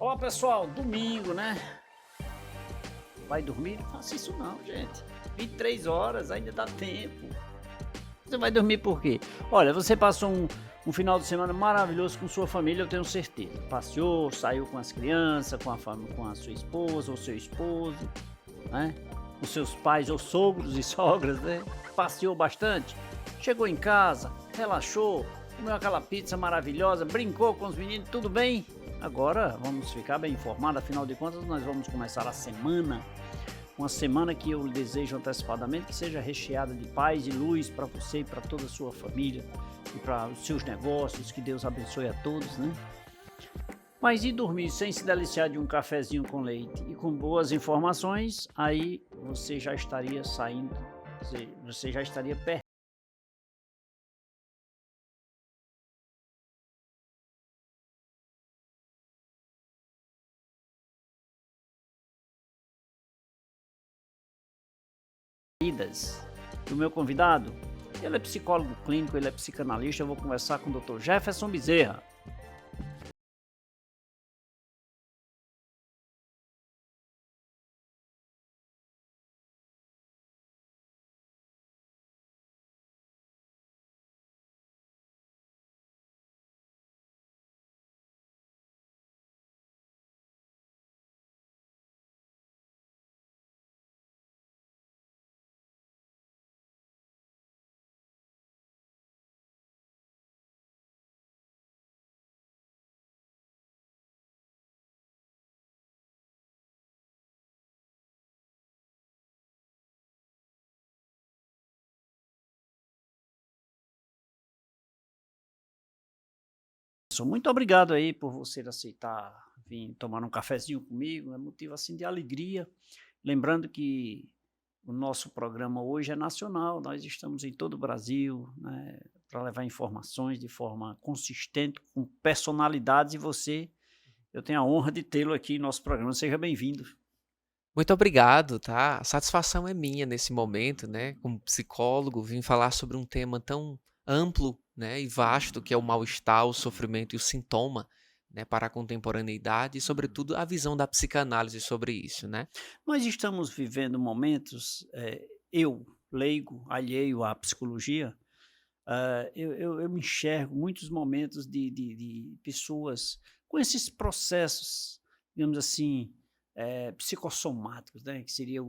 Ó, pessoal, domingo, né? Vai dormir? Não faça isso não, gente. 23 horas, ainda dá tempo. Você vai dormir por quê? Olha, você passou um final de semana maravilhoso com sua família, eu tenho certeza. Passeou, saiu com as crianças, com a sua esposa ou seu esposo, né? Com seus pais ou sogros e sogras, né? Passeou bastante. Chegou em casa, relaxou, comeu aquela pizza maravilhosa, brincou com os meninos, tudo bem? Agora vamos ficar bem informados, afinal de contas nós vamos começar a semana, uma semana que eu lhe desejo antecipadamente que seja recheada de paz e luz para você e para toda a sua família e para os seus negócios, que Deus abençoe a todos, né? Mas ir dormir sem se deliciar de um cafezinho com leite e com boas informações, aí você já estaria saindo, você já estaria perdidas. O meu convidado, ele é psicólogo clínico, ele é psicanalista, eu vou conversar com o Dr. Jefferson Bezerra. Muito obrigado aí por você aceitar vir tomar um cafezinho comigo, é motivo assim de alegria. Lembrando que o nosso programa hoje é nacional, nós estamos em todo o Brasil, né, para levar informações de forma consistente, com personalidades, e você, eu tenho a honra de tê-lo aqui em nosso programa. Seja bem-vindo. Muito obrigado, tá? A satisfação é minha nesse momento, né? Como psicólogo, vim falar sobre um tema tão amplo, né, e vasto que é o mal-estar, o sofrimento e o sintoma, né, para a contemporaneidade e, sobretudo, a visão da psicanálise sobre isso, né? Nós estamos vivendo momentos, eu, leigo, alheio à psicologia, eu me enxergo muitos momentos de pessoas com esses processos, digamos assim, psicossomáticos, né, que seria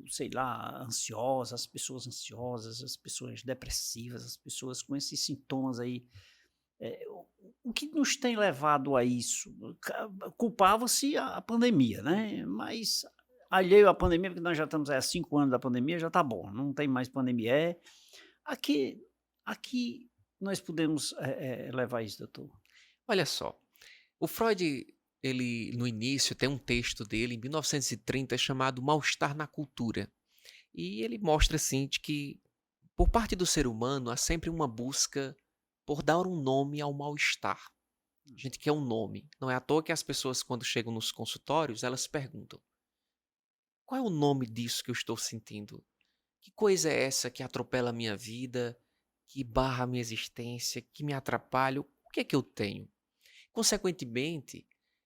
sei lá, ansiosas, as pessoas depressivas, as pessoas com esses sintomas aí. O que nos tem levado a isso? Culpava-se a pandemia, né, mas alheio à pandemia, porque nós já estamos há 5 anos da pandemia, já está bom, não tem mais pandemia. Aqui aqui nós podemos, levar isso, doutor? Olha só, o Freud, ele no início tem um texto dele em 1930 chamado Mal-estar na Cultura. E ele mostra assim de que por parte do ser humano há sempre uma busca por dar um nome ao mal-estar. A gente quer um nome. Não é à toa que as pessoas, quando chegam nos consultórios, elas perguntam: qual é o nome disso que eu estou sentindo? Que coisa é essa que atropela a minha vida, que barra a minha existência, que me atrapalha? O que é que eu tenho? Consequentemente,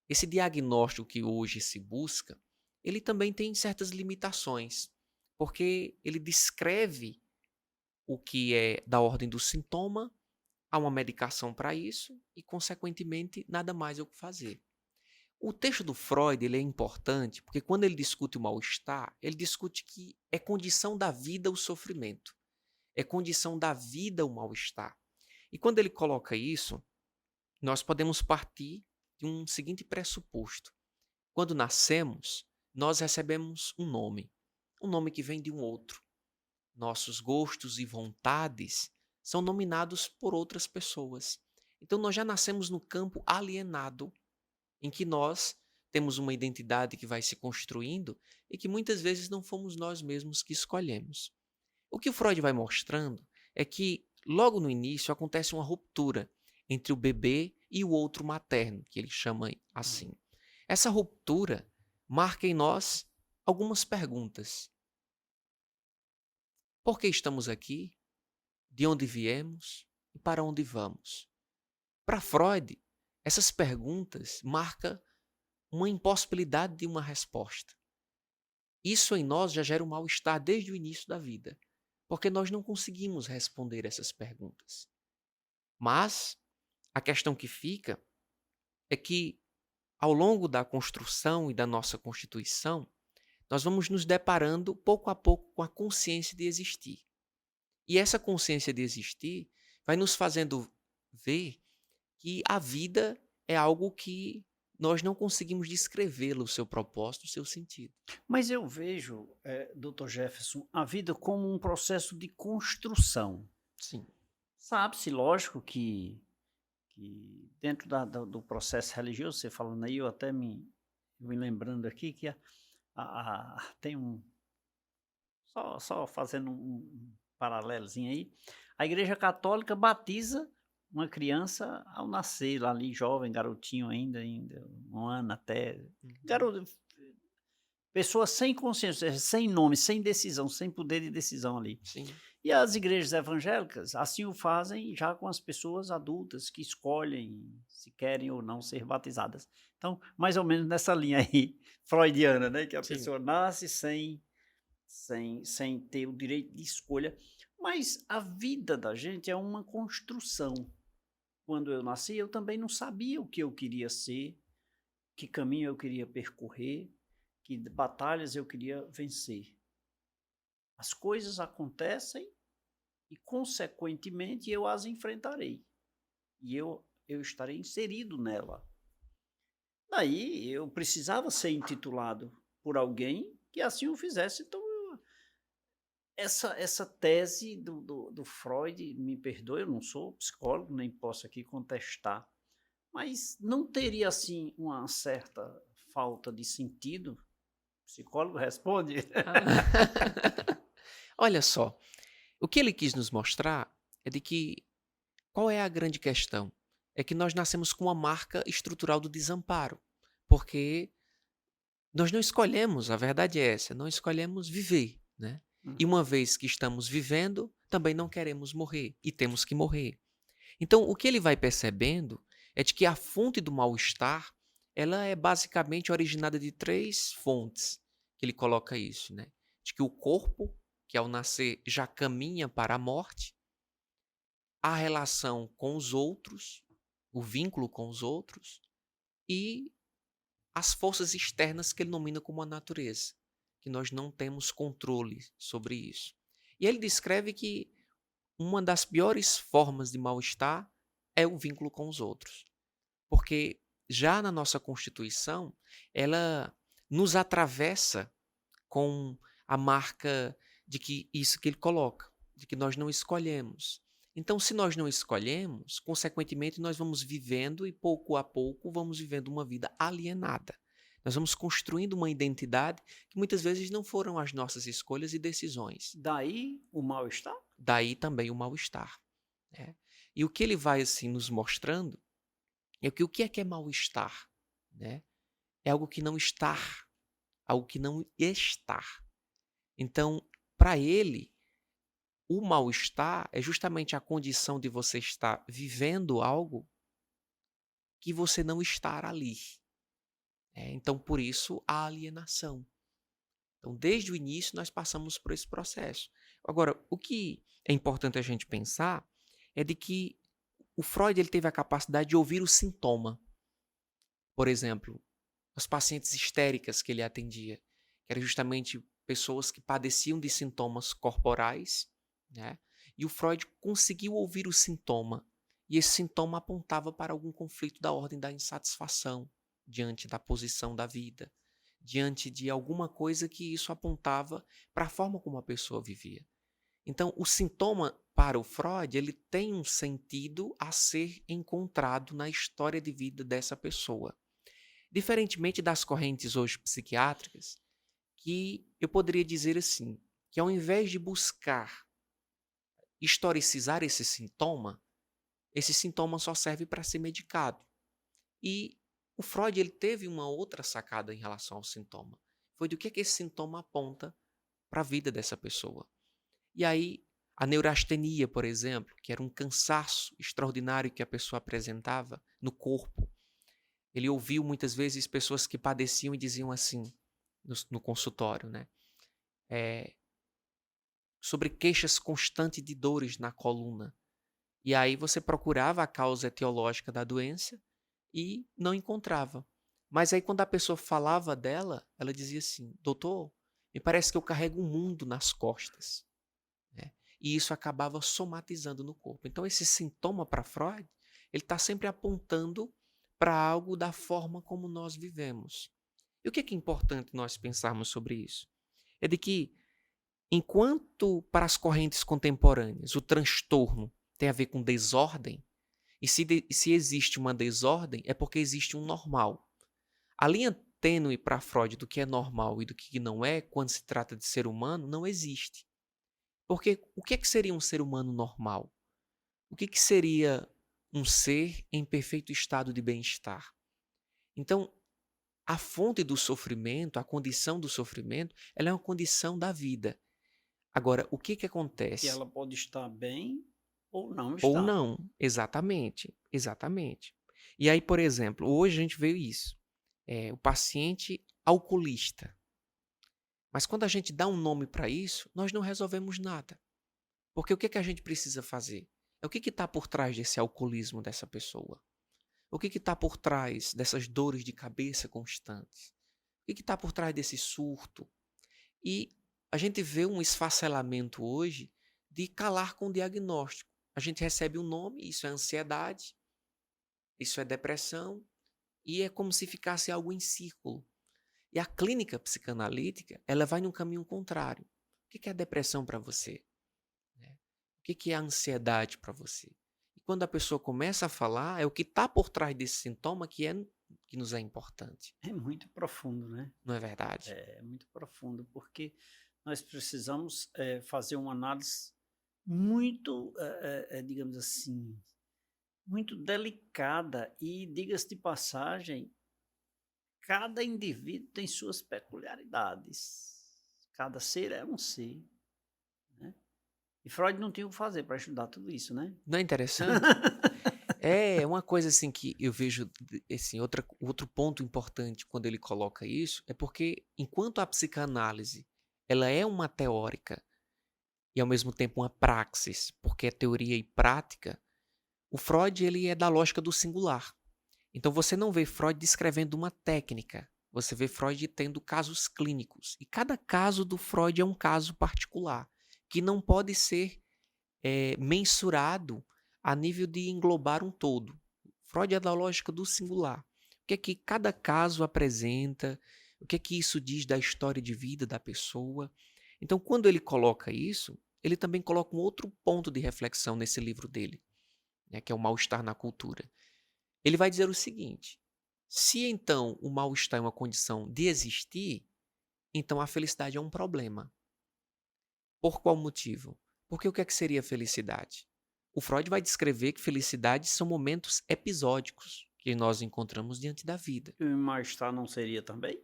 esse diagnóstico que hoje se busca, ele também tem certas limitações, porque ele descreve o que é da ordem do sintoma, há uma medicação para isso e, consequentemente, nada mais é o que fazer. O texto do Freud ele é importante porque quando ele discute o mal-estar, ele discute que é condição da vida o sofrimento, é condição da vida o mal-estar. E quando ele coloca isso, nós podemos partir de um seguinte pressuposto. Quando nascemos, nós recebemos um nome que vem de um outro. Nossos gostos e vontades são nominados por outras pessoas. Então nós já nascemos no campo alienado em que nós temos uma identidade que vai se construindo e que muitas vezes não fomos nós mesmos que escolhemos. O que o Freud vai mostrando é que logo no início acontece uma ruptura entre o bebê e o outro materno, que ele chama assim. Essa ruptura marca em nós algumas perguntas. Por que estamos aqui? De onde viemos e para onde vamos? Para Freud, essas perguntas marcam uma impossibilidade de uma resposta. Isso em nós já gera um mal-estar desde o início da vida, porque nós não conseguimos responder essas perguntas. Mas a questão que fica é que, ao longo da construção e da nossa constituição, nós vamos nos deparando pouco a pouco com a consciência de existir. E essa consciência de existir vai nos fazendo ver que a vida é algo que nós não conseguimos descrevê-lo, o seu propósito, o seu sentido. Mas eu vejo, Dr. Jefferson, a vida como um processo de construção. Sim. Sabe-se, lógico, que dentro do processo religioso, você falando aí, eu até me lembrando aqui que tem só fazendo um paralelozinho aí, a Igreja Católica batiza uma criança ao nascer, lá ali jovem, garotinho ainda, um ano até, garoto, pessoa sem consciência, sem nome, sem decisão, sem poder de decisão ali. Sim. E as igrejas evangélicas assim o fazem já com as pessoas adultas que escolhem se querem ou não ser batizadas. Então, mais ou menos nessa linha aí, freudiana, né? Que a Sim. pessoa nasce sem ter o direito de escolha. Mas a vida da gente é uma construção. Quando eu nasci, eu também não sabia o que eu queria ser, que caminho eu queria percorrer, que batalhas eu queria vencer. As coisas acontecem e, consequentemente, eu as enfrentarei. E eu estarei inserido nela. Daí, eu precisava ser intitulado por alguém que assim o fizesse. Então, essa tese do Freud, me perdoe, eu não sou psicólogo, nem posso aqui contestar, mas não teria, assim, uma certa falta de sentido? O psicólogo responde. Olha só, o que ele quis nos mostrar é de que qual é a grande questão? É que nós nascemos com uma marca estrutural do desamparo, porque nós não escolhemos, a verdade é essa, não escolhemos viver, né? E uma vez que estamos vivendo, também não queremos morrer e temos que morrer. Então, o que ele vai percebendo é de que a fonte do mal-estar, ela é basicamente originada de 3 fontes, que ele coloca isso, né? De que o corpo, que ao nascer já caminha para a morte, a relação com os outros, o vínculo com os outros e as forças externas que ele nomina como a natureza, que nós não temos controle sobre isso. E ele descreve que uma das piores formas de mal-estar é o vínculo com os outros. Porque já na nossa Constituição, ela nos atravessa com a marca de que isso que ele coloca, de que nós não escolhemos. Então, se nós não escolhemos, consequentemente, nós vamos vivendo e pouco a pouco vamos vivendo uma vida alienada. Nós vamos construindo uma identidade que muitas vezes não foram as nossas escolhas e decisões. Daí o mal-estar? Daí também o mal-estar, né? E o que ele vai assim nos mostrando é que o que é mal-estar, né? É algo que não está, algo que não está. Então, para ele, o mal-estar é justamente a condição de você estar vivendo algo que você não está ali. Então, por isso, a alienação. Então, desde o início, nós passamos por esse processo. Agora, o que é importante a gente pensar é de que o Freud ele teve a capacidade de ouvir o sintoma. Por exemplo, as pacientes histéricas que ele atendia, que eram justamente pessoas que padeciam de sintomas corporais, né? E o Freud conseguiu ouvir o sintoma, e esse sintoma apontava para algum conflito da ordem da insatisfação diante da posição da vida, diante de alguma coisa que isso apontava para a forma como a pessoa vivia. Então, o sintoma para o Freud, ele tem um sentido a ser encontrado na história de vida dessa pessoa. Diferentemente das correntes hoje psiquiátricas, que eu poderia dizer assim, que ao invés de buscar historicizar esse sintoma só serve para ser medicado. E o Freud ele teve uma outra sacada em relação ao sintoma. Foi do que esse sintoma aponta para a vida dessa pessoa. E aí, a neurastenia, por exemplo, que era um cansaço extraordinário que a pessoa apresentava no corpo, Ele ouviu muitas vezes pessoas que padeciam e diziam assim no consultório, né? É, sobre queixas constantes de dores na coluna. E aí você procurava a causa etiológica da doença e não encontrava. Mas aí quando a pessoa falava dela, ela dizia assim: doutor, me parece que eu carrego um mundo nas costas. Né? E isso acabava somatizando no corpo. Então esse sintoma para Freud, ele está sempre apontando para algo da forma como nós vivemos. E o que é importante nós pensarmos sobre isso? É de que, enquanto para as correntes contemporâneas o transtorno tem a ver com desordem, e se existe uma desordem, é porque existe um normal. A linha tênue para Freud do que é normal e do que não é, quando se trata de ser humano, não existe. Porque o que seria um ser humano normal? O que seria um ser em perfeito estado de bem-estar? Então, a fonte do sofrimento, a condição do sofrimento, ela é uma condição da vida. Agora, o que E acontece? ela pode estar bem ou não Ou estar. não, exatamente, exatamente. E aí, por exemplo, hoje a gente vê isso, o paciente alcoolista. Mas quando a gente dá um nome para isso, nós não resolvemos nada. Porque o que a gente precisa fazer? É o que está por trás desse alcoolismo dessa pessoa? O que está por trás dessas dores de cabeça constantes? O que está por trás desse surto? E a gente vê um esfacelamento hoje de calar com o diagnóstico. A gente recebe um nome, isso é ansiedade, isso é depressão, e é como se ficasse algo em círculo. E a clínica psicanalítica, ela vai num caminho contrário. O que é a depressão para você? Né? O que é a ansiedade para você? E quando a pessoa começa a falar, é o que está por trás desse sintoma que nos é importante. É muito profundo, né? Não é verdade? É muito profundo, porque nós precisamos fazer uma análise muito, digamos assim, muito delicada e, diga-se de passagem, cada indivíduo tem suas peculiaridades. Cada ser é um ser, né? E Freud não tinha o que fazer para estudar tudo isso, né? Não é interessante? É uma coisa assim que eu vejo, assim, outro ponto importante quando ele coloca isso, é porque enquanto a psicanálise ela é uma teórica e ao mesmo tempo uma praxis, porque é teoria e prática, o Freud ele é da lógica do singular. Então você não vê Freud descrevendo uma técnica, você vê Freud tendo casos clínicos. E cada caso do Freud é um caso particular, que não pode ser mensurado a nível de englobar um todo. Freud é da lógica do singular. O que é que cada caso apresenta, o que é que isso diz da história de vida da pessoa. Então, quando ele coloca isso, ele também coloca um outro ponto de reflexão nesse livro dele, né, que é o mal-estar na cultura. Ele vai dizer o seguinte: se então o mal-estar é uma condição de existir, então a felicidade é um problema. Por qual motivo? Porque o que é que seria felicidade? O Freud vai descrever que felicidade são momentos episódicos que nós encontramos diante da vida. E o mal-estar não seria também?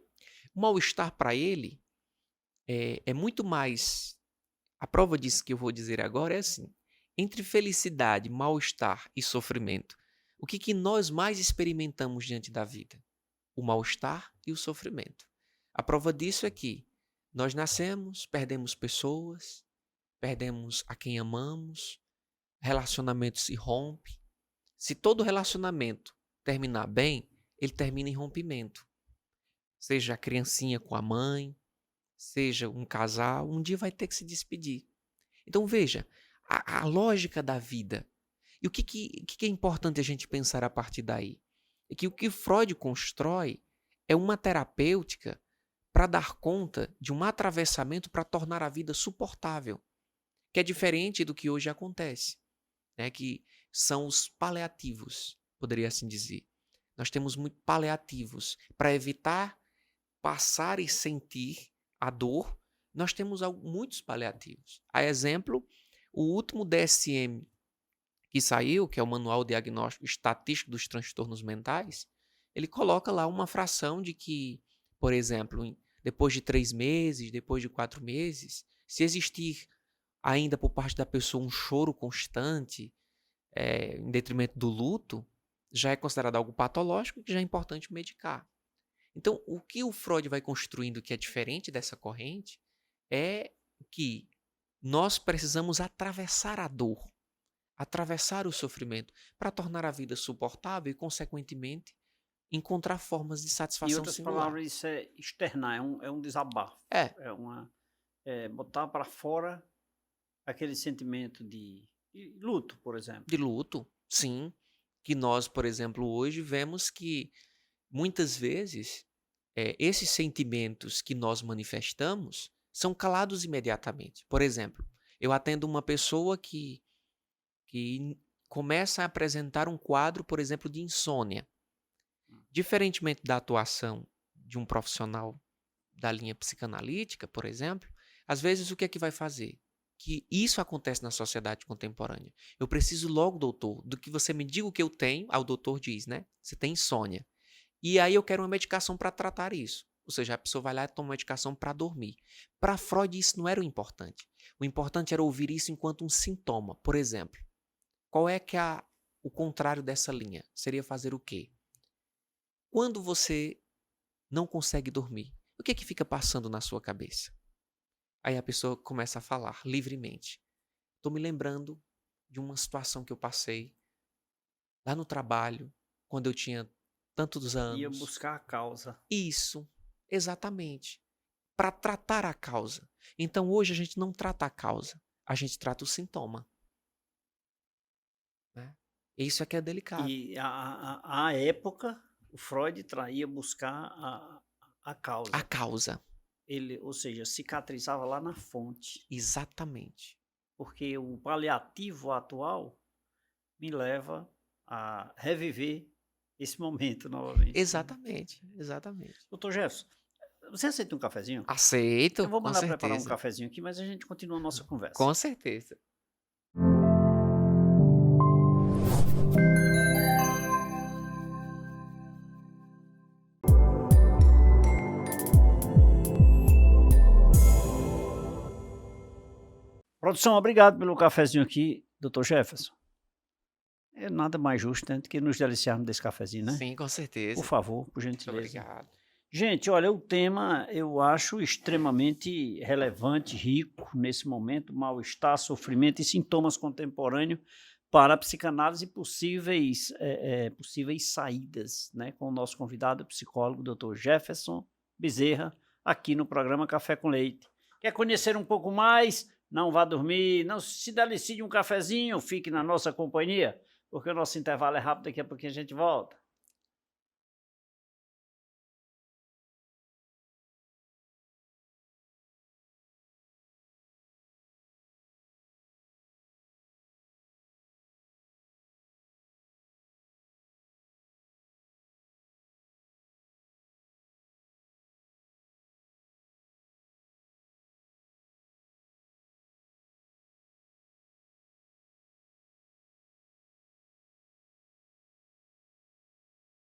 O mal-estar para ele é muito mais. A prova disso que eu vou dizer agora é assim: entre felicidade, mal-estar e sofrimento, o que nós mais experimentamos diante da vida? O mal-estar e o sofrimento. A prova disso é que nós nascemos, perdemos pessoas, perdemos a quem amamos, relacionamento se rompe. Se todo relacionamento terminar bem, ele termina em rompimento. Seja a criancinha com a mãe, seja um casal, um dia vai ter que se despedir. Então veja, a lógica da vida. E o que é importante a gente pensar a partir daí? É que o que Freud constrói é uma terapêutica para dar conta de um atravessamento para tornar a vida suportável, que é diferente do que hoje acontece, né? Que são os paliativos, poderia assim dizer. Nós temos muito paliativos para evitar passar e sentir a dor. Nós temos muitos paliativos. A exemplo, o último DSM que saiu, que é o Manual Diagnóstico Estatístico dos Transtornos Mentais, ele coloca lá uma fração de que, por exemplo, depois de 3 meses, depois de 4 meses, se existir ainda por parte da pessoa um choro constante, em detrimento do luto, já é considerado algo patológico que já é importante medicar. Então, o que o Freud vai construindo que é diferente dessa corrente é que nós precisamos atravessar a dor, atravessar o sofrimento para tornar a vida suportável e, consequentemente, encontrar formas de Em satisfação outras singular. palavras, isso é externar, é um desabafo. É, Botar para fora aquele sentimento de luto, por exemplo. de luto, sim. Que nós, por exemplo, hoje vemos que muitas vezes esses sentimentos que nós manifestamos são calados imediatamente. Por exemplo, eu atendo uma pessoa que começa a apresentar um quadro, por exemplo, de insônia. Diferentemente da atuação de um profissional da linha psicanalítica, por exemplo, às vezes o que é que vai fazer? Que isso acontece na sociedade contemporânea. Eu preciso logo, doutor, do que você me diga o que eu tenho. Aí o doutor diz, né? Você tem insônia. E aí eu quero uma medicação para tratar isso. Ou seja, a pessoa vai lá e toma medicação para dormir. Para Freud isso não era o importante. O importante era ouvir isso enquanto um sintoma. Por exemplo, qual é que o contrário dessa linha? Seria fazer o quê? Quando você não consegue dormir, o que é que fica passando na sua cabeça? Aí a pessoa começa a falar livremente. Estou me lembrando de uma situação que eu passei lá no trabalho, quando eu tinha tantos anos. Ia buscar a causa. Isso, exatamente. Para tratar a causa. Então hoje a gente não trata a causa, a gente trata o sintoma. Né? Isso é que é delicado. E à época, o Freud ia buscar a causa. A causa. Ou seja, cicatrizava lá na fonte. Exatamente. Porque o paliativo atual me leva a reviver esse momento novamente. Exatamente, exatamente. Doutor Jefferson, você aceita um cafezinho? Aceito, Eu vou com mandar preparar um certeza. cafezinho aqui, mas a gente continua a nossa conversa. Com certeza. Produção, obrigado pelo cafezinho aqui, doutor Jefferson. É nada mais justo, né, do que nos deliciarmos desse cafezinho, né? Sim, com certeza. Por favor, por Muito gentileza. obrigado. Gente, olha, o tema eu acho extremamente relevante, rico nesse momento, mal-estar, sofrimento e sintomas contemporâneos para a psicanálise e possíveis saídas, né, com o nosso convidado, o psicólogo, Dr. Jefferson Bezerra, aqui no programa Café com Leite. Quer conhecer um pouco mais? Não vá dormir, não se delicie de um cafezinho, fique na nossa companhia, porque o nosso intervalo é rápido, daqui a pouquinho a gente volta.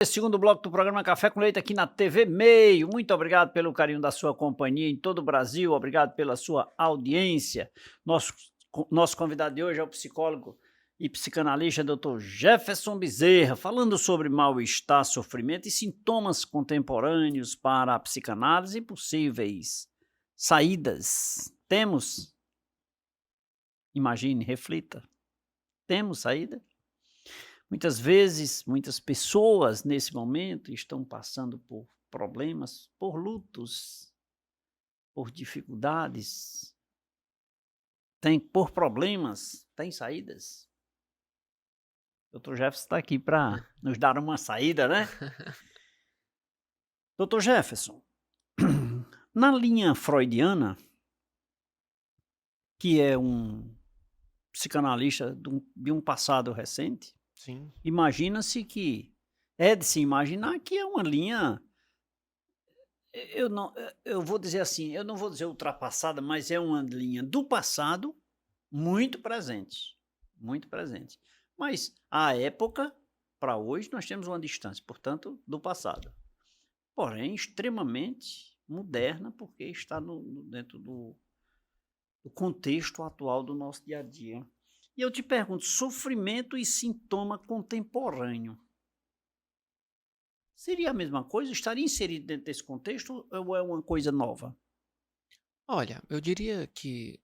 Segundo bloco do programa Café com Leite aqui na TV Meio. Muito obrigado pelo carinho da sua companhia em todo o Brasil. Obrigado pela sua audiência. Nosso convidado de hoje é o psicólogo e psicanalista Dr. Jefferson Bezerra, falando sobre mal-estar, sofrimento e sintomas contemporâneos para a psicanálise e possíveis saídas. Temos? Imagine, reflita. Temos saída? Muitas vezes, muitas pessoas nesse momento estão passando por problemas, por lutos, por dificuldades. Por problemas, tem saídas. O Dr. Jefferson está aqui para nos dar uma saída, né? Dr. Jefferson, na linha freudiana, que é um psicanalista de um passado recente, Sim. imagina-se que é de se imaginar que é uma linha, eu vou dizer assim, eu não vou dizer ultrapassada, mas é uma linha do passado muito presente, muito presente. Mas à época, para hoje, nós temos uma distância, portanto, do passado. Porém, extremamente moderna, porque está dentro do contexto atual do nosso dia a dia. E eu te pergunto, sofrimento e sintoma contemporâneo. Seria a mesma coisa? Estaria inserido dentro desse contexto ou é uma coisa nova? Olha, eu diria que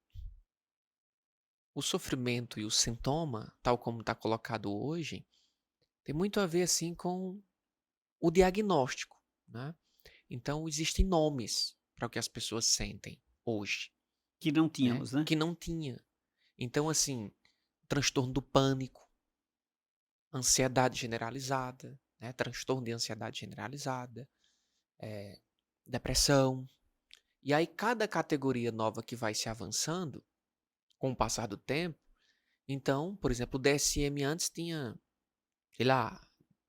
o sofrimento e o sintoma, tal como está colocado hoje, tem muito a ver assim com o diagnóstico, né? Então existem nomes para o que as pessoas sentem hoje, Que não né? tínhamos, né? Que não tinha. Então assim, transtorno do pânico, ansiedade generalizada, né? Transtorno de ansiedade generalizada, depressão. E aí cada categoria nova que vai se avançando com o passar do tempo, então, por exemplo, o DSM antes tinha, sei lá,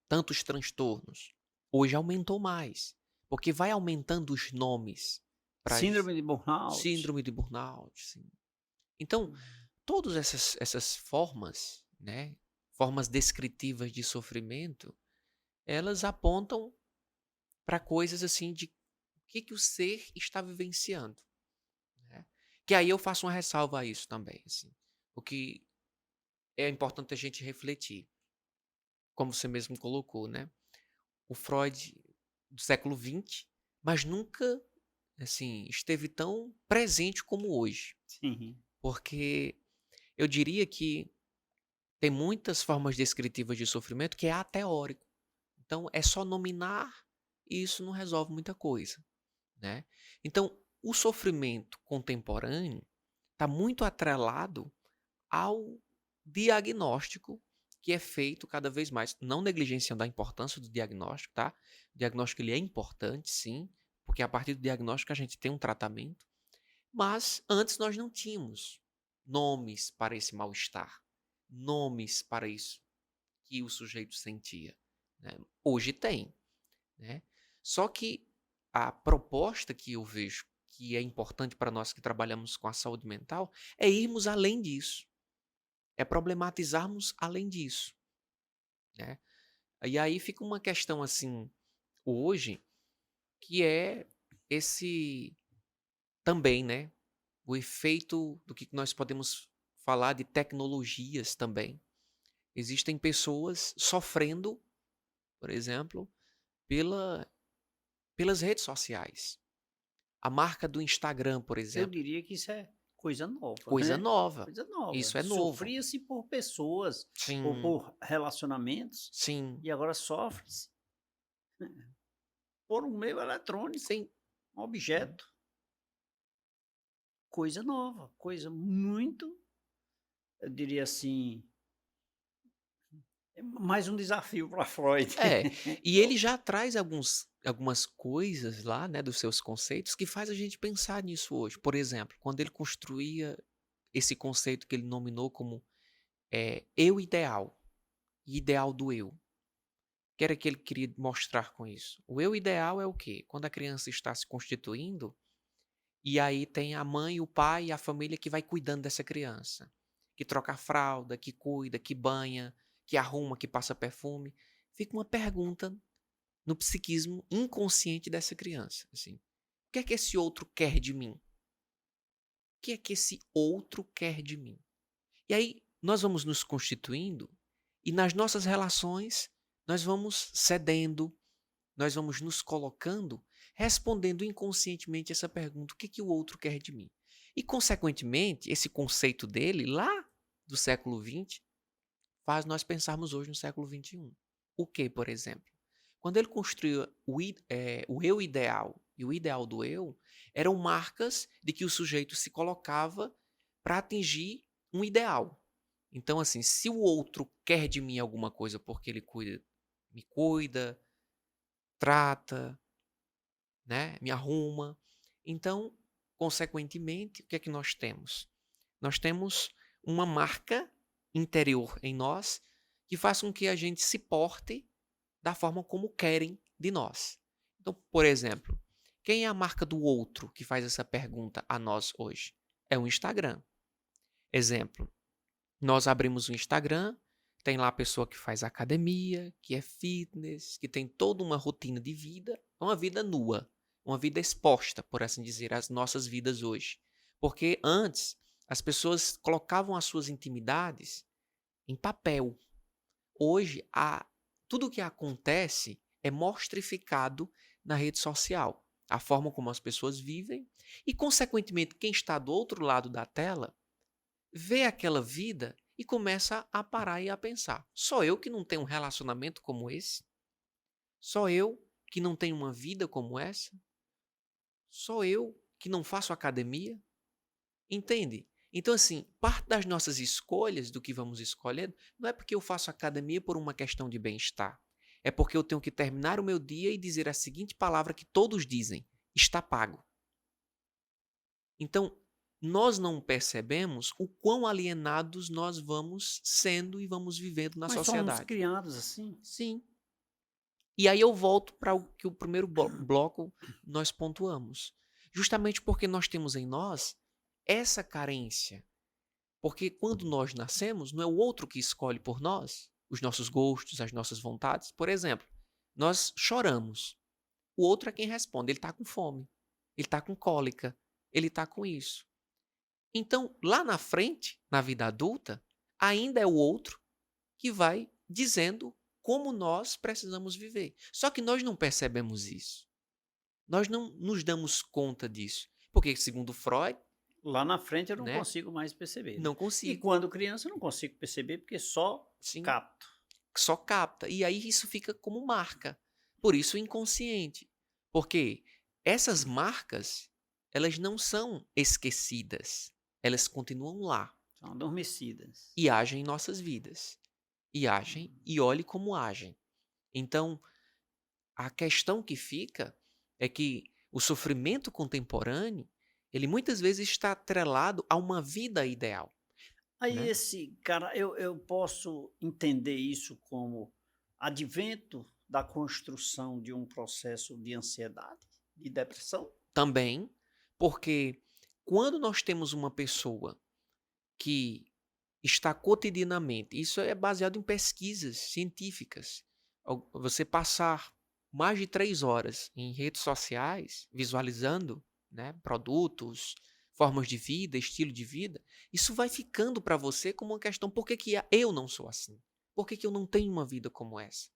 tantos transtornos. Hoje aumentou mais, porque vai aumentando os nomes para Síndrome de burnout. síndrome de burnout, sim. Então, todas essas formas, né, formas descritivas de sofrimento, elas apontam para coisas assim de o que que o ser está vivenciando, né? Que aí eu faço uma ressalva a isso também, assim. O que é importante a gente refletir, como você mesmo colocou, né? O Freud do século XX, mas nunca, assim, esteve tão presente como hoje. Sim. Porque eu diria que tem muitas formas descritivas de sofrimento que é ateórico. Então é só nominar e isso não resolve muita coisa, né? Então o sofrimento contemporâneo está muito atrelado ao diagnóstico que é feito cada vez mais, não negligenciando a importância do diagnóstico, tá? O diagnóstico ele é importante, sim, porque a partir do diagnóstico a gente tem um tratamento, mas antes nós não tínhamos nomes para esse mal-estar, nomes para isso que o sujeito sentia, né? Hoje tem, né? Só que a proposta que eu vejo que é importante para nós que trabalhamos com a saúde mental é irmos além disso, é problematizarmos além disso, né? E aí fica uma questão assim, hoje, que é esse também, né? O efeito do que nós podemos falar de tecnologias também. Existem pessoas sofrendo, por exemplo, pela, pelas redes sociais. A marca do Instagram, por Eu exemplo, diria que isso é coisa nova, coisa né? nova. Coisa nova. Isso é novo. Sofria-se por pessoas ou Sim, por relacionamentos sim, e agora sofre-se por um meio eletrônico, sim. um Né? objeto. Coisa nova, coisa muito, eu diria assim, é mais um desafio para Freud. É, e ele já traz algumas coisas lá, né, dos seus conceitos que faz a gente pensar nisso hoje. Por exemplo, quando ele construía esse conceito que ele nominou como eu ideal, e ideal do eu. O que era que ele queria mostrar com isso? O eu ideal é o quê? Quando a criança está se constituindo, e aí tem a mãe, o pai e a família que vai cuidando dessa criança. Que troca a fralda, que cuida, que banha, que arruma, que passa perfume. Fica uma pergunta no psiquismo inconsciente dessa criança, assim. O que é que esse outro quer de mim? O que é que esse outro quer de mim? E aí nós vamos nos constituindo e nas nossas relações nós vamos cedendo, nós vamos nos colocando, respondendo inconscientemente essa pergunta: o que que o outro quer de mim? E consequentemente, esse conceito dele lá do século XX faz nós pensarmos hoje no século XXI. O que, por exemplo? Quando ele construiu o eu ideal e o ideal do eu, eram marcas de que o sujeito se colocava para atingir um ideal. Então, assim, se o outro quer de mim alguma coisa porque ele me cuida, trata, né, me arruma, então, consequentemente, o que é que nós temos? Nós temos uma marca interior em nós que faz com que a gente se porte da forma como querem de nós. Então, por exemplo, quem é a marca do outro que faz essa pergunta a nós hoje? É o Instagram. Exemplo, nós abrimos o Instagram, tem lá a pessoa que faz academia, que é fitness, que tem toda uma rotina de vida, uma vida nua, uma vida exposta, por assim dizer, às nossas vidas hoje. Porque antes as pessoas colocavam as suas intimidades em papel. Hoje, tudo o que acontece é mostrificado na rede social. A forma como as pessoas vivem e, consequentemente, quem está do outro lado da tela vê aquela vida e começa a parar e a pensar: só eu que não tenho um relacionamento como esse? Só eu que não tenho uma vida como essa? Só eu que não faço academia? Entende? Então, assim, parte das nossas escolhas, do que vamos escolhendo, não é porque eu faço academia por uma questão de bem-estar. É porque eu tenho que terminar o meu dia e dizer a seguinte palavra que todos dizem: está pago. Então, nós não percebemos o quão alienados nós vamos sendo e vamos vivendo na Mas somos sociedade. criados assim. Sim. E aí eu volto para o que o primeiro bloco nós pontuamos. Justamente porque nós temos em nós essa carência. Porque quando nós nascemos, não é o outro que escolhe por nós os nossos gostos, as nossas vontades. Por exemplo, nós choramos. O outro é quem responde. Ele está com fome, ele está com cólica, ele está com isso. Então, lá na frente, na vida adulta, ainda é o outro que vai dizendo como nós precisamos viver. Só que nós não percebemos isso. Nós não nos damos conta disso. Porque, segundo Freud, Lá na frente eu não né, consigo mais perceber, né? não E consigo. quando criança eu não consigo perceber porque só Sim, capto. só capta. E aí isso fica como marca. Por isso o inconsciente. Porque essas marcas, elas não são esquecidas. Elas continuam lá São adormecidas. e agem em nossas vidas. E agem e olhe como agem. Então, a questão que fica é que o sofrimento contemporâneo, ele muitas vezes está atrelado a uma vida ideal, Aí né? esse cara, eu posso entender isso como advento da construção de um processo de ansiedade, de depressão? Também porque quando nós temos uma pessoa que está cotidianamente, isso é baseado em pesquisas científicas, você passar mais de 3 horas em redes sociais visualizando, né, produtos, formas de vida, estilo de vida, isso vai ficando para você como uma questão: por que que eu não sou assim? Por que que eu não tenho uma vida como essa?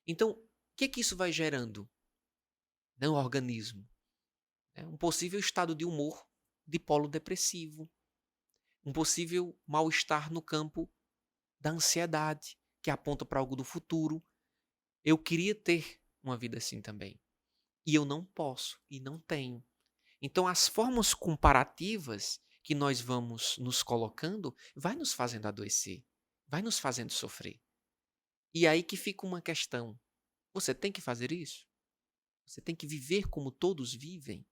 Então, o que isso vai gerando no organismo? Um possível estado de humor de polo depressivo, um possível mal-estar no campo da ansiedade, que aponta para algo do futuro. Eu queria ter uma vida assim também. E eu não posso, e não tenho. Então, as formas comparativas que nós vamos nos colocando vai nos fazendo adoecer, vai nos fazendo sofrer. E aí que fica uma questão: você tem que fazer isso? Você tem que viver como todos vivem?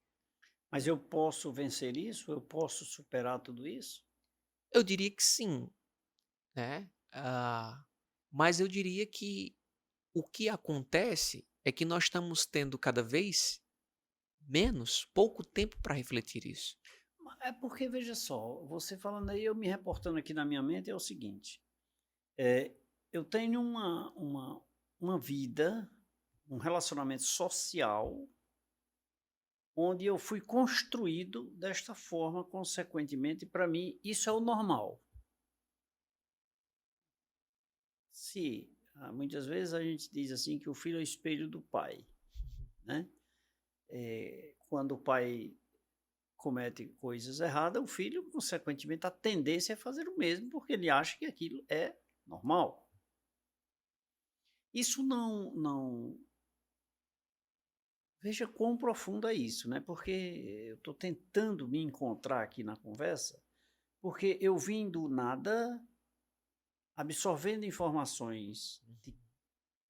Mas eu posso vencer isso? Eu posso superar tudo isso? Eu diria que sim, né? Mas eu diria que o que acontece é que nós estamos tendo cada vez menos, pouco tempo para refletir isso. É porque, veja só, você falando aí, eu me reportando aqui na minha mente, é o seguinte: eu tenho uma vida, um relacionamento social, onde eu fui construído desta forma, consequentemente, para mim, isso é o normal. Se muitas vezes a gente diz assim que o filho é o espelho do pai, né? Quando o pai comete coisas erradas, o filho, consequentemente, a tendência é fazer o mesmo, porque ele acha que aquilo é normal. Isso não veja quão profundo é isso, né? Porque eu estou tentando me encontrar aqui na conversa, porque eu vim do nada, absorvendo informações de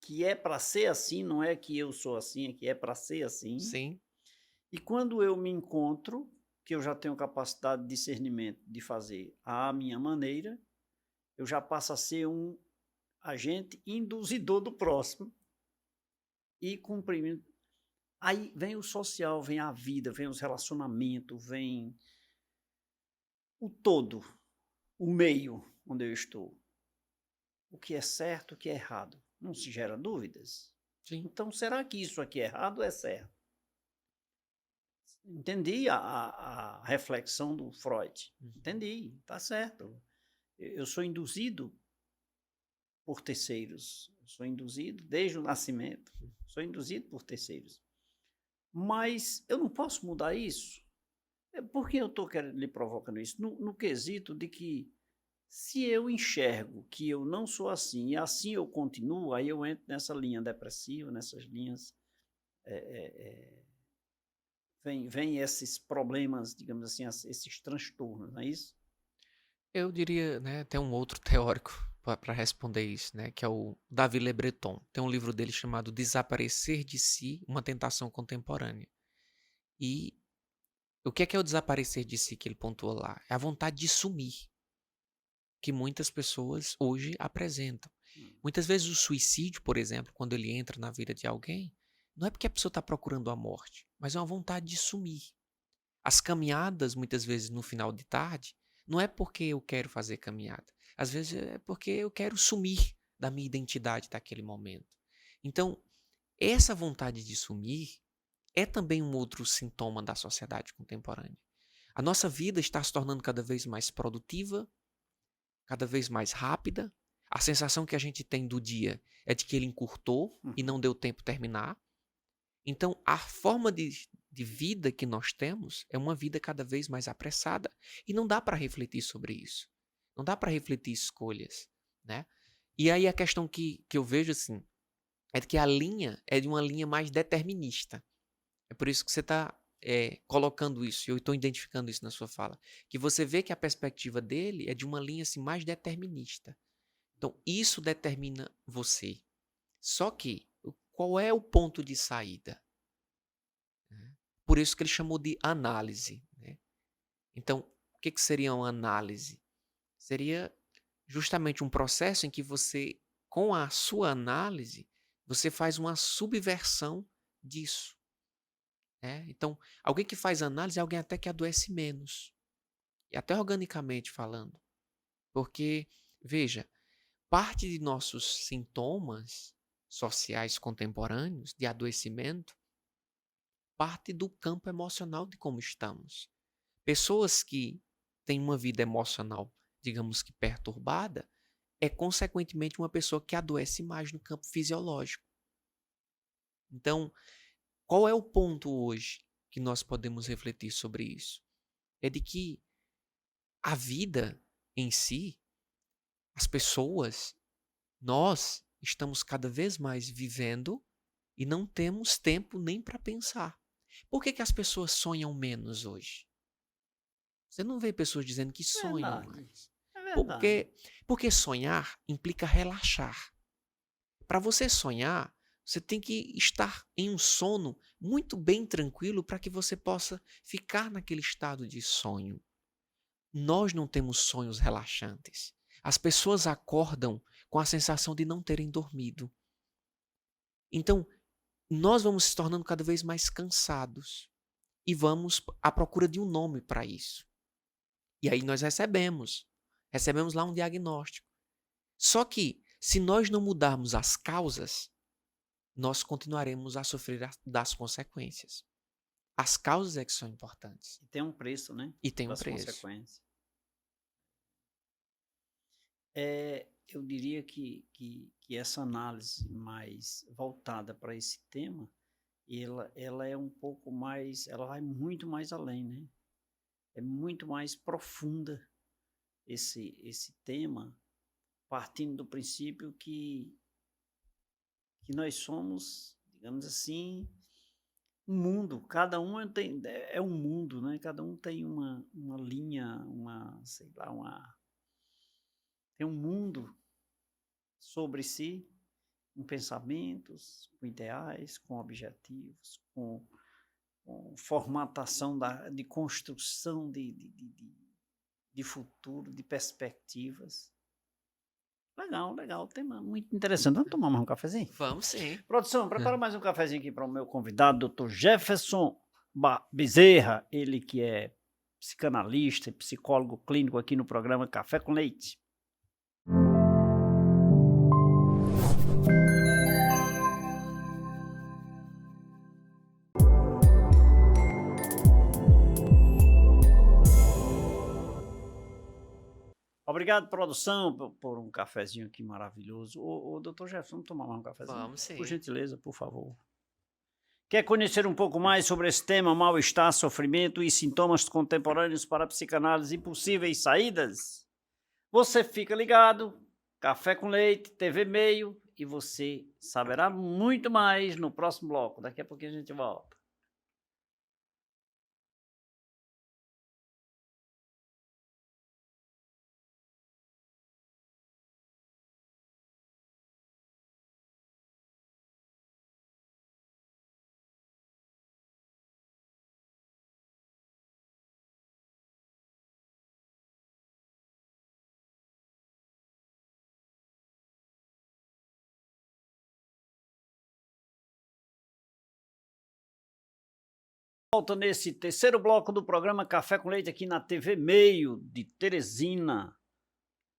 que é para ser assim, não é que eu sou assim, é que é para ser assim. Sim, E quando eu me encontro, que eu já tenho capacidade de discernimento de fazer à minha maneira, eu já passo a ser um agente induzidor do próximo e cumprimento. Aí vem o social, vem a vida, vem os relacionamentos, vem o todo, o meio onde eu estou. O que é certo, o que é errado. Não se gera dúvidas? sim. Então, será que isso aqui é errado ou é certo? Entendi a reflexão do Freud. Uhum. Entendi, tá certo. Eu sou induzido por terceiros. Eu sou induzido desde o nascimento. Sou induzido por terceiros. Mas eu não posso mudar isso. Por que eu estou lhe provocando isso? No quesito de que, se eu enxergo que eu não sou assim e assim eu continuo, aí eu entro nessa linha depressiva, nessas linhas. Vem esses problemas, digamos assim, esses transtornos, não é isso? Eu diria, né, tem um outro teórico para responder isso, né, que é o Davi Le Breton. Tem um livro dele chamado Desaparecer de Si, uma tentação contemporânea. E o que é o desaparecer de si que ele pontua lá? É a vontade de sumir, que muitas pessoas hoje apresentam. Muitas vezes o suicídio, por exemplo, quando ele entra na vida de alguém, não é porque a pessoa está procurando a morte, mas é uma vontade de sumir. As caminhadas, muitas vezes no final de tarde, não é porque eu quero fazer caminhada. Às vezes é porque eu quero sumir da minha identidade daquele momento. Então, essa vontade de sumir é também um outro sintoma da sociedade contemporânea. A nossa vida está se tornando cada vez mais produtiva, cada vez mais rápida. A sensação que a gente tem do dia é de que ele encurtou e não deu tempo de terminar. Então, a forma de vida que nós temos é uma vida cada vez mais apressada. E não dá para refletir sobre isso. Não dá para refletir escolhas, né? E aí a questão que eu vejo assim, é de que a linha é de uma linha mais determinista. É por isso que você está colocando isso, e eu estou identificando isso na sua fala. Que você vê que a perspectiva dele é de uma linha assim, mais determinista. Então, isso determina você. Só que, qual é o ponto de saída? Por isso que ele chamou de análise, né? Então, o que seria uma análise? Seria justamente um processo em que você, com a sua análise, você faz uma subversão disso. Então, alguém que faz análise é alguém até que adoece menos. E até organicamente falando. Porque, veja, parte de nossos sintomas sociais contemporâneos de adoecimento parte do campo emocional de como estamos. Pessoas que têm uma vida emocional, digamos que perturbada, é consequentemente uma pessoa que adoece mais no campo fisiológico. Então, qual é o ponto hoje que nós podemos refletir sobre isso? É de que a vida em si, as pessoas, nós estamos cada vez mais vivendo e não temos tempo nem para pensar. Por que as pessoas sonham menos hoje? Você não vê pessoas dizendo que sonham mais. É verdade. Porque sonhar implica relaxar. Para você sonhar, você tem que estar em um sono muito bem tranquilo para que você possa ficar naquele estado de sonho. Nós não temos sonhos relaxantes. As pessoas acordam com a sensação de não terem dormido. Então, nós vamos se tornando cada vez mais cansados e vamos à procura de um nome para isso. E aí nós recebemos lá um diagnóstico. Só que, se nós não mudarmos as causas, nós continuaremos a sofrer das consequências. As causas é que são importantes. E tem um preço, né? E tem um Das preço. consequências. Eu diria que essa análise mais voltada para esse tema, ela é um pouco mais, ela vai muito mais além, né? É muito mais profunda esse tema, partindo do princípio que nós somos, digamos assim, um mundo. Cada um é um mundo, né? Cada um tem uma linha, tem um mundo sobre si, com pensamentos, com ideais, com objetivos, com formatação de construção de futuro, de perspectivas. Legal, tema muito interessante. Vamos tomar mais um cafezinho? Vamos sim. Produção, prepara mais um cafezinho aqui para o meu convidado, Dr. Jefferson Bezerra, ele que é psicanalista e psicólogo clínico aqui no programa Café com Leite. Obrigado, produção, por um cafezinho aqui maravilhoso. Ô, doutor Jefferson, vamos tomar mais um cafezinho? Vamos Por sim. gentileza, por favor. Quer conhecer um pouco mais sobre esse tema, mal-estar, sofrimento e sintomas contemporâneos para a psicanálise e possíveis saídas? Você fica ligado, Café com Leite, TV Meio, e você saberá muito mais no próximo bloco. Daqui a pouquinho a gente volta. Volta nesse terceiro bloco do programa Café com Leite aqui na TV Meio de Teresina,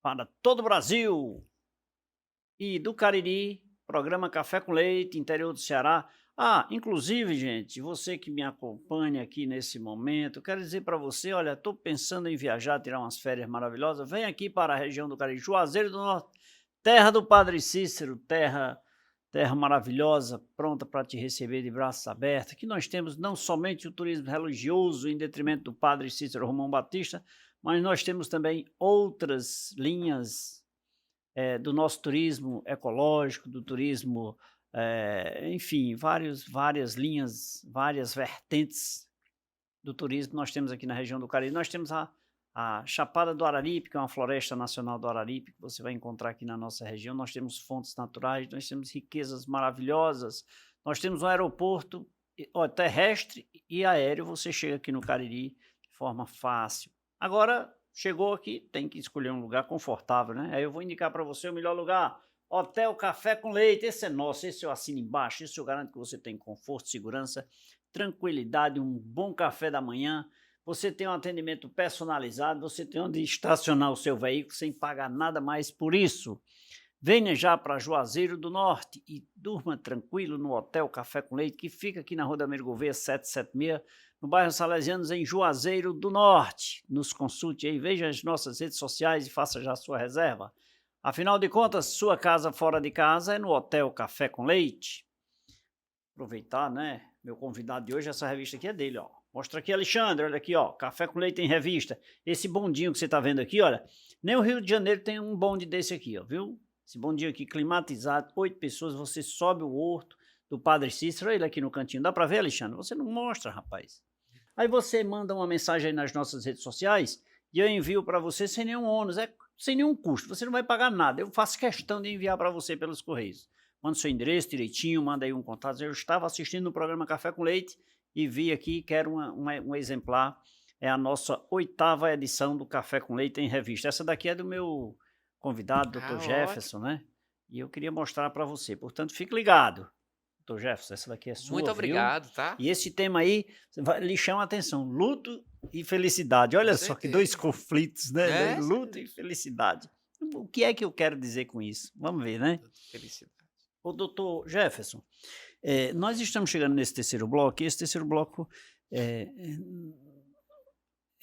para todo o Brasil. E do Cariri, programa Café com Leite, interior do Ceará. Inclusive, gente, você que me acompanha aqui nesse momento, quero dizer para você, olha, estou pensando em viajar, tirar umas férias maravilhosas, vem aqui para a região do Cariri, Juazeiro do Norte, terra do Padre Cícero, terra maravilhosa, pronta para te receber de braços abertos. Aqui nós temos não somente o turismo religioso em detrimento do Padre Cícero Romão Batista, mas nós temos também outras linhas do nosso turismo ecológico, do turismo, enfim, várias linhas, várias vertentes do turismo nós temos aqui na região do Cariri. Nós temos a Chapada do Araripe, que é uma floresta nacional do Araripe, que você vai encontrar aqui na nossa região. Nós temos fontes naturais, nós temos riquezas maravilhosas, nós temos um aeroporto terrestre e aéreo, você chega aqui no Cariri de forma fácil. Agora, chegou aqui, tem que escolher um lugar confortável, né? Aí eu vou indicar para você o melhor lugar, Hotel Café com Leite. Esse é nosso, esse eu assino embaixo, esse eu garanto que você tem conforto, segurança, tranquilidade, um bom café da manhã. Você tem um atendimento personalizado, você tem onde estacionar o seu veículo sem pagar nada mais por isso. Venha já para Juazeiro do Norte e durma tranquilo no Hotel Café com Leite, que fica aqui na Rua da Gouveia 776, no bairro Salesianos, em Juazeiro do Norte. Nos consulte aí, veja as nossas redes sociais e faça já a sua reserva. Afinal de contas, sua casa fora de casa é no Hotel Café com Leite. Aproveitar, né? Meu convidado de hoje, essa revista aqui é dele, ó. Mostra aqui, Alexandre, olha aqui, ó, Café com Leite em Revista. Esse bondinho que você tá vendo aqui, olha, nem o Rio de Janeiro tem um bonde desse aqui, ó, viu? Esse bondinho aqui climatizado, 8 pessoas, você sobe o horto do Padre Cícero, ele aqui no cantinho. Dá para ver, Alexandre? Você não mostra, rapaz. Aí você manda uma mensagem aí nas nossas redes sociais e eu envio para você sem nenhum ônus, sem nenhum custo. Você não vai pagar nada. Eu faço questão de enviar para você pelos correios. Manda seu endereço direitinho, manda aí um contato. Eu estava assistindo o programa Café com Leite e vi aqui, quero um exemplar. É a nossa 8ª edição do Café com Leite em Revista. Essa daqui é do meu convidado, Dr. Jefferson, né? E eu queria mostrar para você. Portanto, fique ligado. Dr. Jefferson, essa daqui é sua, Muito obrigado, tá? E esse tema aí lhe chama a atenção, luto e felicidade. Olha só que dois conflitos, né? Luto e felicidade. O que é que eu quero dizer com isso? Vamos ver, né? Felicidade. Ô, doutor Jefferson, nós estamos chegando nesse terceiro bloco, e esse terceiro bloco é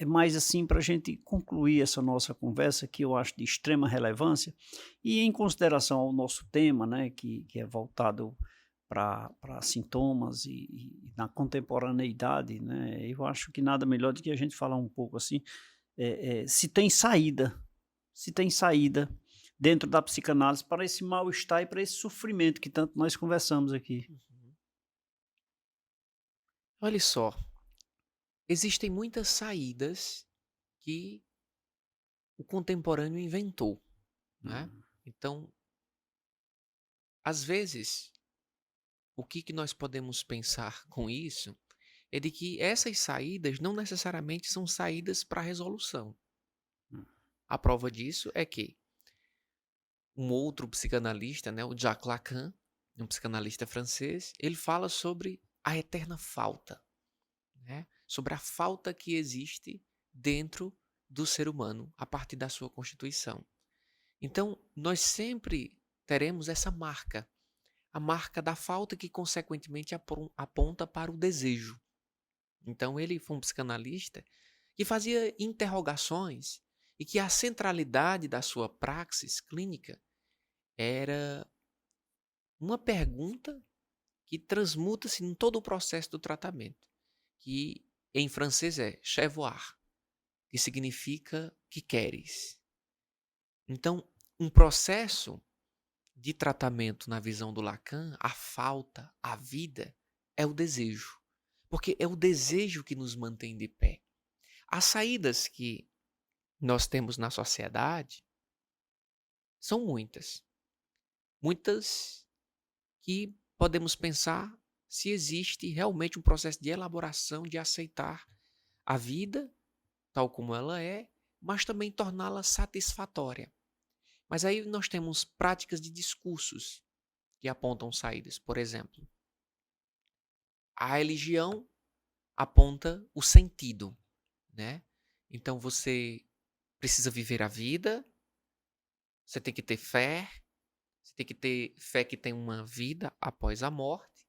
mais assim para a gente concluir essa nossa conversa, que eu acho de extrema relevância, e em consideração ao nosso tema, né, que é voltado para sintomas e na contemporaneidade, né, eu acho que nada melhor do que a gente falar um pouco assim, se tem saída dentro da psicanálise para esse mal-estar e para esse sofrimento que tanto nós conversamos aqui. Olha só, existem muitas saídas que o contemporâneo inventou, né? Então, às vezes, o que nós podemos pensar com isso é de que essas saídas não necessariamente são saídas para resolução. A prova disso é que um outro psicanalista, né, o Jacques Lacan, um psicanalista francês, ele fala sobre a eterna falta, né? Sobre a falta que existe dentro do ser humano a partir da sua constituição. Então, nós sempre teremos essa marca, a marca da falta que, consequentemente, aponta para o desejo. Então, ele foi um psicanalista que fazia interrogações e que a centralidade da sua praxis clínica era uma pergunta que transmuta-se em todo o processo do tratamento, que em francês é "chevoir", que significa "que queres". Então, um processo de tratamento na visão do Lacan, a falta, a vida, é o desejo. Porque é o desejo que nos mantém de pé. As saídas que nós temos na sociedade são muitas. Muitas que podemos pensar se existe realmente um processo de elaboração, de aceitar a vida tal como ela é, mas também torná-la satisfatória. Mas aí nós temos práticas de discursos que apontam saídas. Por exemplo, a religião aponta o sentido, né? Então você precisa viver a vida, você tem que ter fé, você tem que ter fé que tem uma vida após a morte,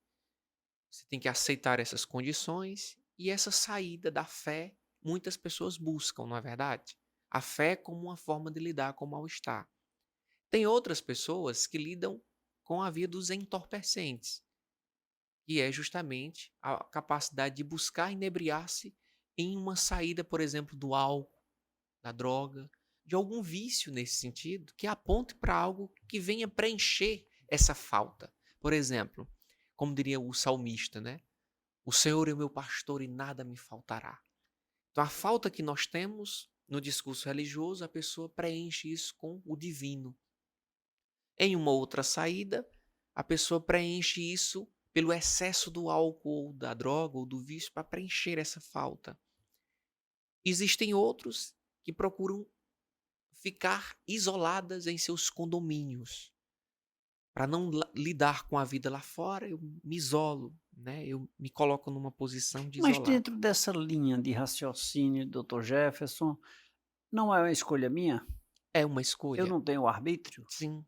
você tem que aceitar essas condições e essa saída da fé muitas pessoas buscam, não é verdade? A fé como uma forma de lidar com o mal-estar. Tem outras pessoas que lidam com a via dos entorpecentes, que é justamente a capacidade de buscar inebriar-se em uma saída, por exemplo, do álcool, da droga, de algum vício nesse sentido, que aponte para algo que venha preencher essa falta. Por exemplo, como diria o salmista, né? O Senhor é o meu pastor e nada me faltará. Então, a falta que nós temos no discurso religioso, a pessoa preenche isso com o divino. Em uma outra saída, a pessoa preenche isso pelo excesso do álcool, ou da droga, ou do vício, para preencher essa falta. Existem outros que procuram ficar isoladas em seus condomínios. Para não lidar com a vida lá fora, eu me isolo, né? Eu me coloco numa posição de Mas isolado. dentro dessa linha de raciocínio, doutor Jefferson, não é uma escolha minha? É uma Eu escolha. não tenho arbítrio? Sim,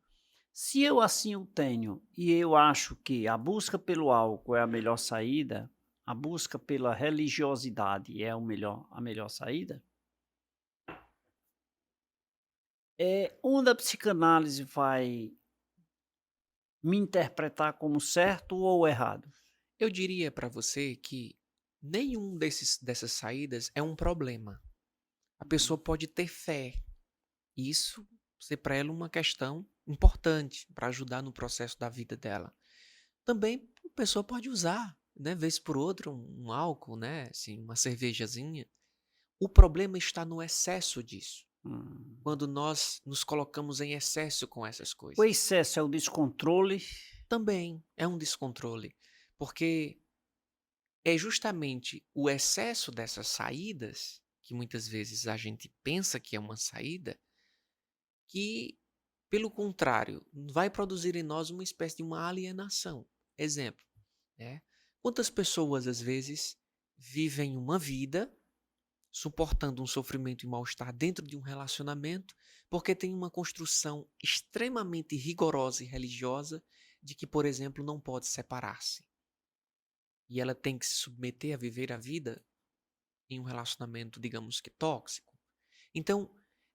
Se eu assim o tenho e eu acho que a busca pelo álcool é a melhor saída, a busca pela religiosidade é a melhor saída, onde a psicanálise vai me interpretar como certo ou errado? eu diria para você que nenhum dessas saídas é um problema. A pessoa Uhum. pode ter fé. Isso ser para ela uma questão importante para ajudar no processo da vida dela. Também a pessoa pode usar, né, vez por outra, um álcool, né, assim, uma cervejazinha. O problema está no excesso disso, Hum. quando nós nos colocamos em excesso com essas O coisas. excesso é o descontrole. Também é um descontrole, porque é justamente o excesso dessas saídas, que muitas vezes a gente pensa que é uma saída, que, pelo contrário, vai produzir em nós uma espécie de uma alienação. Exemplo, né? Quantas pessoas, às vezes, vivem uma vida suportando um sofrimento e mal-estar dentro de um relacionamento porque tem uma construção extremamente rigorosa e religiosa de que, por exemplo, não pode separar-se. E ela tem que se submeter a viver a vida em um relacionamento, digamos que tóxico. Então,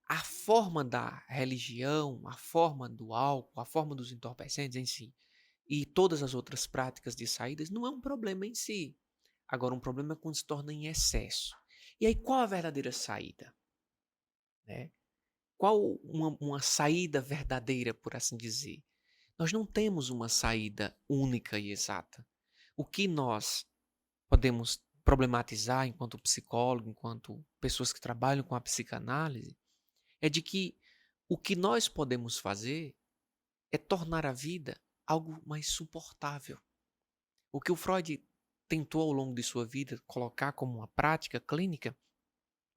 a forma da religião, a forma do álcool, a forma dos entorpecentes em si, e todas as outras práticas de saídas não é um problema em si. Agora, um problema é quando se torna em excesso. E aí, qual a verdadeira saída? Né? Qual uma saída verdadeira, por assim dizer? Nós não temos uma saída única e exata. O que nós podemos problematizar enquanto psicólogo, enquanto pessoas que trabalham com a psicanálise, é de que o que nós podemos fazer é tornar a vida algo mais suportável. O que o Freud tentou ao longo de sua vida colocar como uma prática clínica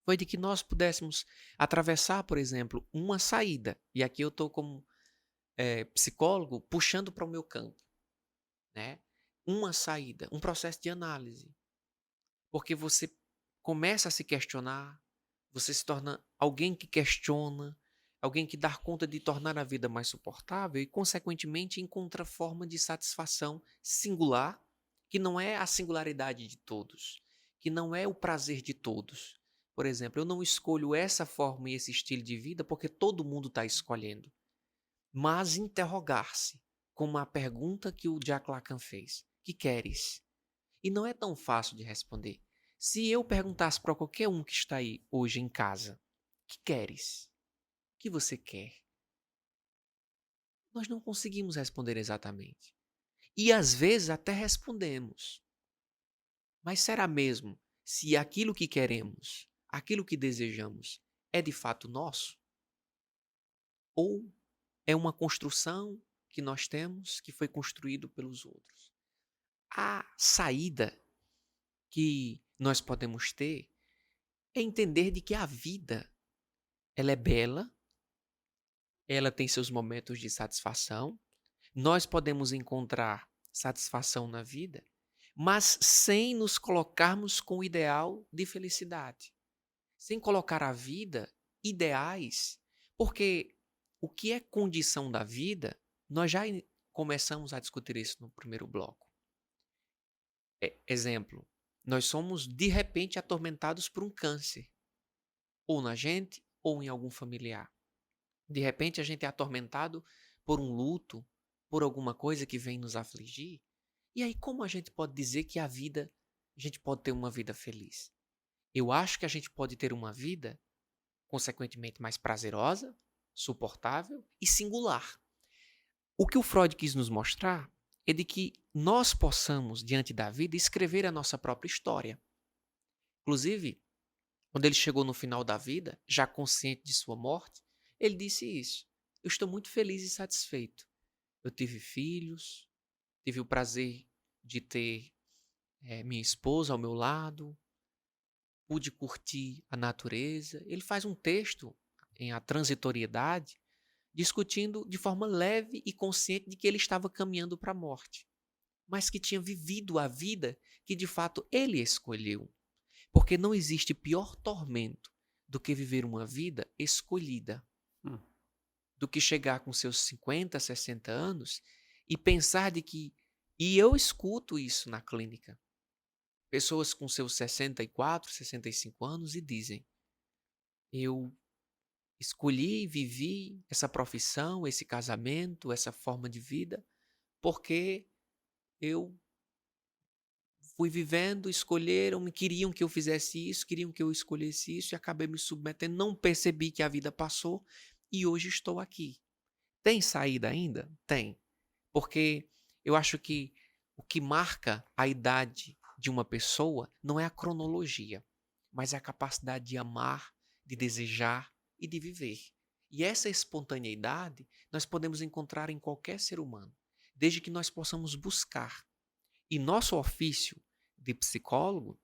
foi de que nós pudéssemos atravessar, por exemplo, uma saída. E aqui eu estou como psicólogo puxando para o meu campo, né? Uma saída, um processo de análise. Porque você começa a se questionar, você se torna alguém que questiona, alguém que dá conta de tornar a vida mais suportável e, consequentemente, encontra forma de satisfação singular, que não é a singularidade de todos, que não é o prazer de todos, Por exemplo, eu não escolho essa forma e esse estilo de vida porque todo mundo está escolhendo. Mas interrogar-se, como a pergunta que o Jack Lacan fez: que queres? E não é tão fácil de responder. Se eu perguntasse para qualquer um que está aí hoje em casa: que queres? O que você quer? Nós não conseguimos responder exatamente. E às vezes até respondemos. Mas será mesmo se aquilo que queremos, aquilo que desejamos, é de fato nosso? Ou é uma construção que nós temos que foi construído pelos outros? A saída que nós podemos ter é entender de que a vida, ela é bela, ela tem seus momentos de satisfação, nós podemos encontrar satisfação na vida, mas sem nos colocarmos com o ideal de felicidade, sem colocar a vida ideais, porque o que é condição da vida, nós já começamos a discutir isso no primeiro bloco. Exemplo, nós somos de repente atormentados por um câncer, ou na gente, ou em algum familiar. De repente a gente é atormentado por um luto, por alguma coisa que vem nos afligir. E aí como a gente pode dizer que a gente pode ter uma vida feliz? Eu acho que a gente pode ter uma vida, consequentemente, mais prazerosa, suportável e singular. O que o Freud quis nos mostrar é de que nós possamos, diante da vida, escrever a nossa própria história. Inclusive, quando ele chegou no final da vida, já consciente de sua morte, ele disse isso: eu estou muito feliz e satisfeito. Eu tive filhos, tive o prazer de ter minha esposa ao meu lado, pude curtir a natureza. Ele faz um texto em A Transitoriedade, discutindo de forma leve e consciente de que ele estava caminhando para a morte, mas que tinha vivido a vida que de fato ele escolheu. Porque não existe pior tormento do que viver uma vida escolhida. Do que chegar com seus 50, 60 anos e pensar de que... E eu escuto isso na clínica. Pessoas com seus 64, 65 anos e dizem: eu escolhi e vivi essa profissão, esse casamento, essa forma de vida, porque eu fui vivendo, escolheram, queriam que eu fizesse isso, queriam que eu escolhesse isso e acabei me submetendo, não percebi que a vida passou e hoje estou aqui. Tem saída ainda? Tem. Porque eu acho que o que marca a idade de uma pessoa não é a cronologia, mas é a capacidade de amar, de desejar e de viver. E essa espontaneidade nós podemos encontrar em qualquer ser humano, desde que nós possamos buscar. E nosso ofício de psicólogo,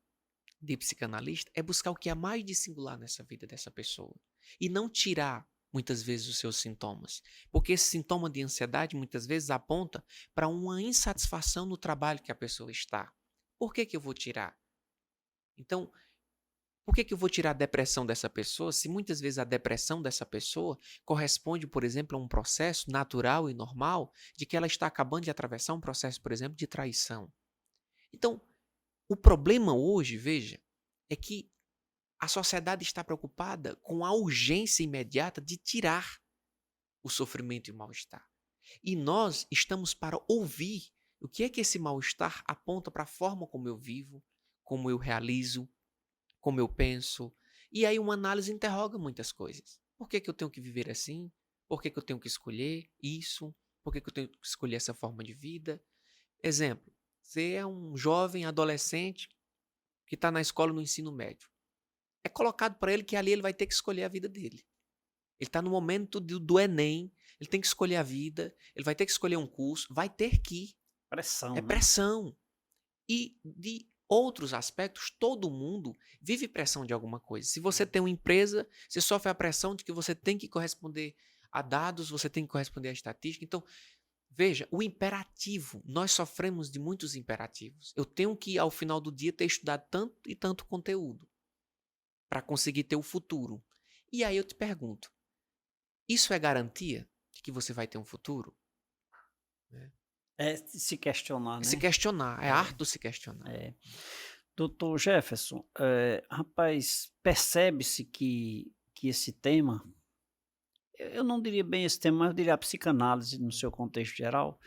de psicanalista, é buscar o que há mais de singular nessa vida dessa pessoa. E não tirar, muitas vezes, os seus sintomas. Porque esse sintoma de ansiedade, muitas vezes, aponta para uma insatisfação no trabalho que a pessoa está. Por que eu vou tirar? Então, por que eu vou tirar a depressão dessa pessoa se muitas vezes a depressão dessa pessoa corresponde, por exemplo, a um processo natural e normal de que ela está acabando de atravessar um processo, por exemplo, de traição? Então, o problema hoje, veja, é que a sociedade está preocupada com a urgência imediata de tirar o sofrimento e o mal-estar. E nós estamos para ouvir o que é que esse mal-estar aponta para a forma como eu vivo, como eu realizo, como eu penso. E aí uma análise interroga muitas coisas. Por que eu tenho que viver assim? Por que eu tenho que escolher isso? Por que eu tenho que escolher essa forma de vida? Exemplo, você é um jovem adolescente que está na escola no ensino médio. É colocado para ele que ali ele vai ter que escolher a vida dele. Ele está no momento do Enem, ele tem que escolher a vida, ele vai ter que escolher um curso, vai ter que. Pressão, É né? pressão. E de outros aspectos, todo mundo vive pressão de alguma coisa. Se você tem uma empresa, você sofre a pressão de que você tem que corresponder a dados, você tem que corresponder a estatística. Então, veja, o imperativo, nós sofremos de muitos imperativos. Eu tenho que, ao final do dia, ter estudado tanto e tanto conteúdo para conseguir ter o futuro. E aí eu te pergunto, isso é garantia de que você vai ter um futuro? É se questionar, É se né? questionar, é arte se questionar. É. Doutor Jefferson, rapaz, percebe-se que esse tema, eu não diria bem esse tema, mas eu diria a psicanálise no seu contexto geral,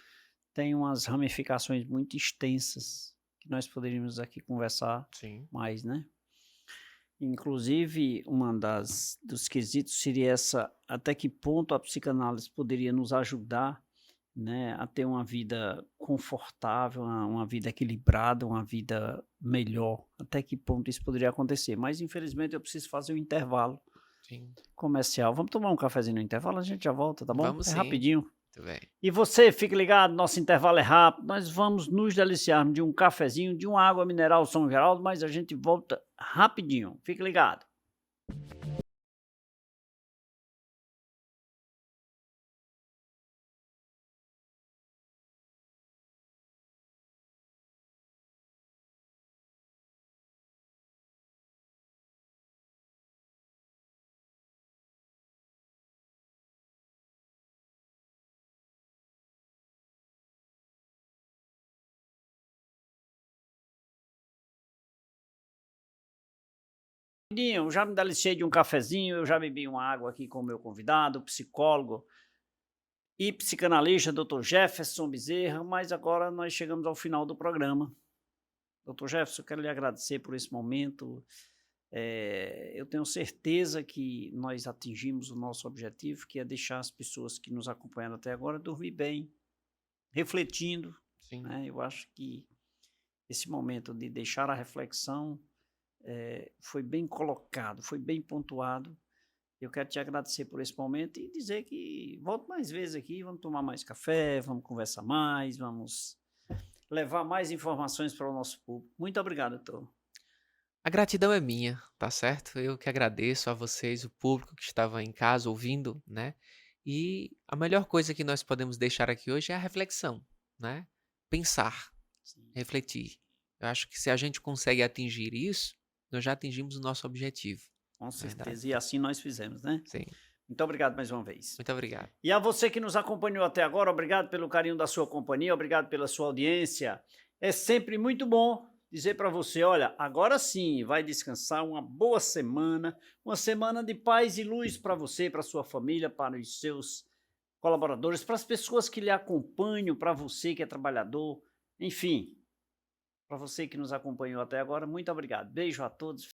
tem umas ramificações muito extensas que nós poderíamos aqui conversar Sim. mais, né? Inclusive, uma dos quesitos seria essa, até que ponto a psicanálise poderia nos ajudar, né, a ter uma vida confortável, uma vida equilibrada, uma vida melhor. Até que ponto isso poderia acontecer? Mas infelizmente eu preciso fazer um intervalo Sim. comercial. Vamos tomar um cafezinho no intervalo, a gente já volta, tá bom? Vamos É sim. rapidinho. Muito bem. E você, fique ligado, nosso intervalo é rápido, nós vamos nos deliciarmos de um cafezinho, de uma água mineral São Geraldo, mas a gente volta rapidinho. Fique ligado. Eu já me deliciei de um cafezinho, eu já bebi uma água aqui com o meu convidado, o psicólogo e psicanalista, Dr. Jefferson Bezerra, mas agora nós chegamos ao final do programa. Dr. Jefferson, eu quero lhe agradecer por esse momento. Eu tenho certeza que nós atingimos o nosso objetivo, que é deixar as pessoas que nos acompanharam até agora dormir bem, refletindo, Sim. né? Eu acho que esse momento de deixar a reflexão foi bem colocado, foi bem pontuado. Eu quero te agradecer por esse momento e dizer que volto mais vezes aqui, vamos tomar mais café, vamos conversar mais, vamos levar mais informações para o nosso público. Muito obrigado, doutor. A gratidão é minha, tá certo? Eu que agradeço a vocês, o público que estava em casa ouvindo, né? E a melhor coisa que nós podemos deixar aqui hoje é a reflexão, né? Pensar, Sim. refletir. Eu acho que se a gente consegue atingir isso, nós já atingimos o nosso objetivo. Com Verdade. certeza, e assim nós fizemos, né? Sim. Muito obrigado mais uma vez. Muito obrigado. E a você que nos acompanhou até agora, obrigado pelo carinho da sua companhia, obrigado pela sua audiência. É sempre muito bom dizer para você, olha, agora sim, vai descansar, uma boa semana, uma semana de paz e luz para você, para sua família, para os seus colaboradores, para as pessoas que lhe acompanham, para você que é trabalhador, enfim, para você que nos acompanhou até agora, muito obrigado. Beijo a todos.